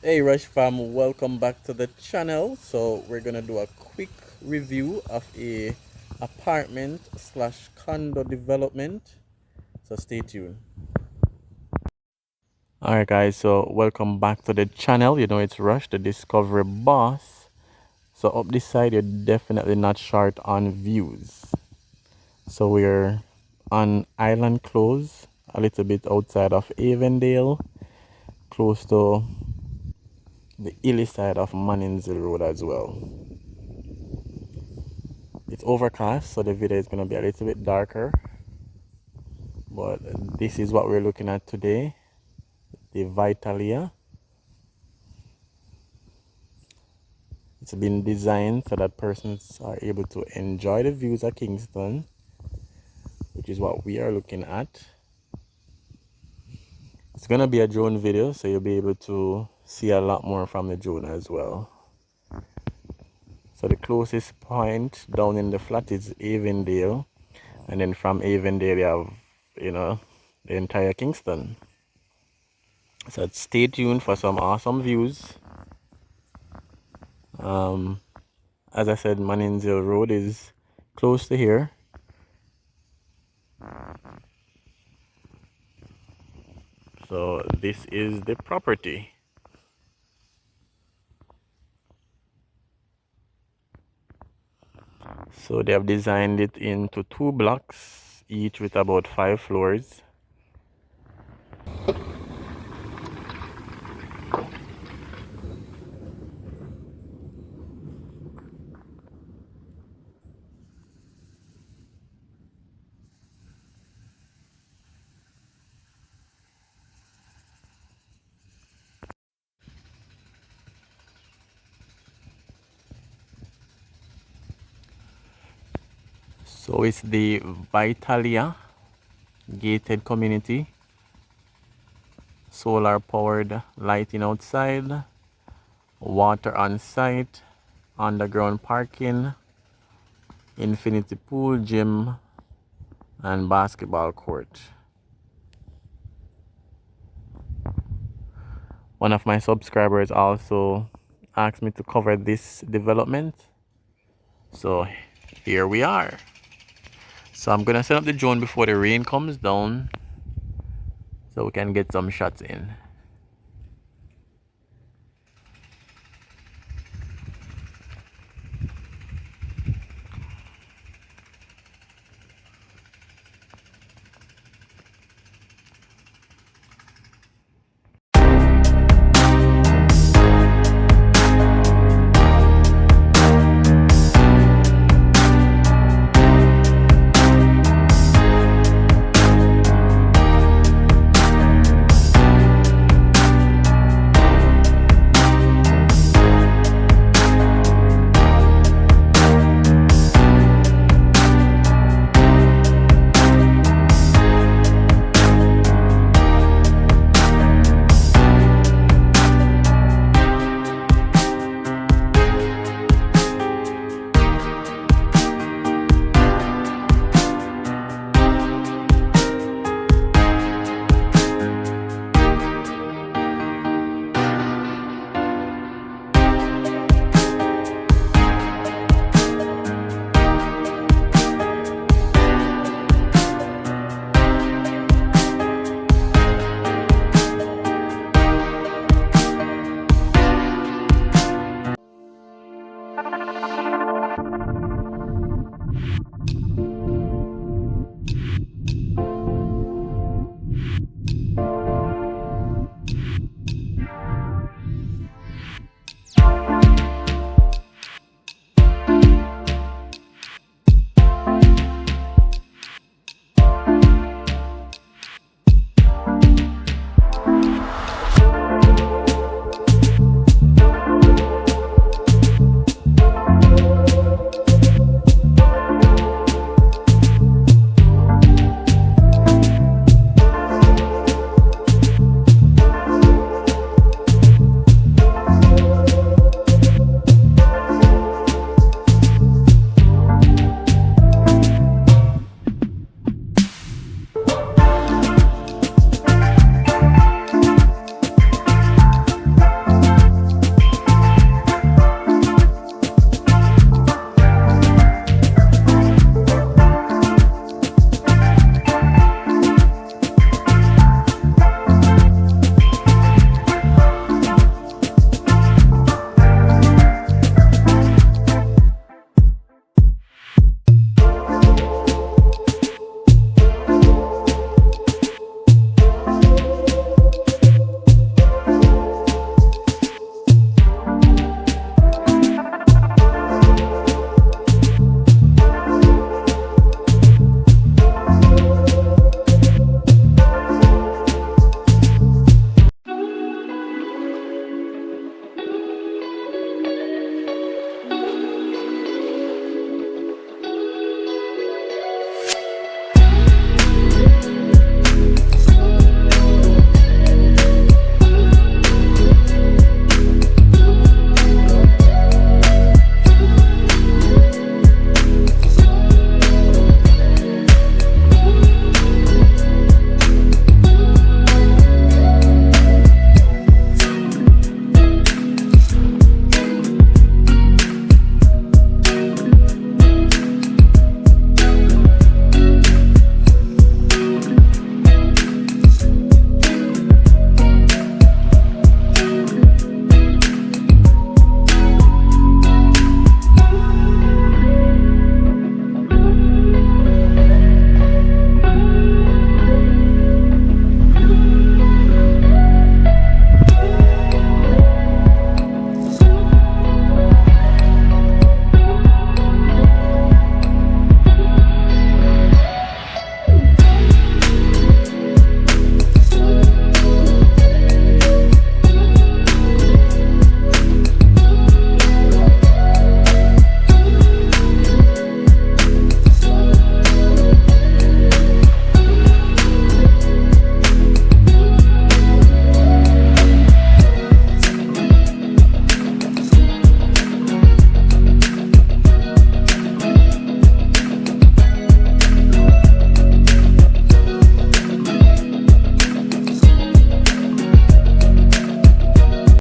Hey Rush fam, welcome back to the channel. So we're gonna do a quick review of a apartment slash condo development, so stay tuned. Alright guys, so welcome back to the channel. You know it's Rush, the Discovery Boss. So up this side you're definitely not short on views. So we're on Highland Close, a little bit outside of Avondale, close to the hilly side of Manningsville Road as well. It's overcast, so the video is going to be a little bit darker, but this is what we're looking at today, the Vitalia. It's been designed so that persons are able to enjoy the views of Kingston, which is what we are looking at. It's going to be a drone video, so you'll be able to see a lot more from the drone as well. So the closest point down in the flat is Avondale, and then from Avondale you have, you know, the entire Kingston. So stay tuned for some awesome views. As I said, Manningsville Road is close to here. So this is the property. So they have designed it into 2 blocks, each with about 5 floors. So it's the Vitalia gated community, solar powered lighting outside, water on site, underground parking, infinity pool, gym, and basketball court. One of my subscribers also asked me to cover this development, so here we are. So I'm gonna set up the drone before the rain comes down so we can get some shots in.